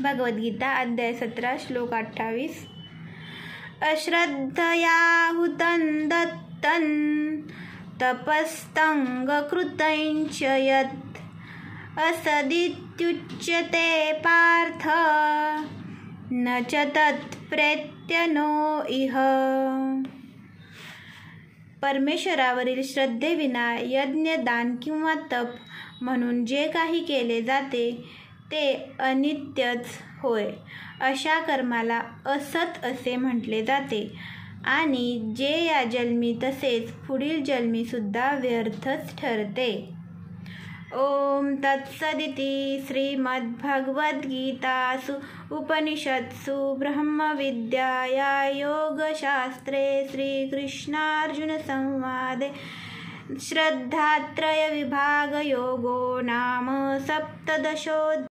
भगवद्गीता अध्याय 17 श्लोक 28. अश्रद्धया हुतं दत्तं तपस्तंग कृतञ्च यत् असदित्युच्यते पार्थ न च तत्प्रेत्य नो इह. परमेश्वरावरील श्रद्धेविना यज्ञ, दान किंवा तप म्हणून जे काही केले जाते ते अनित्यच होय. अशा कर्माला असत असे म्हटले जाते आणि जे या जन्मी तसेच पुढील जन्मी सुद्धा व्यर्थच ठरते. ओम तत्सदिति. श्रीमद्भगवद्गीतासु उपनिषत्सु ब्रह्मविद्याया योगशास्त्रे श्रीकृष्णार्जुनसंवादे श्रद्धात्रयविभागयोगो नाम 17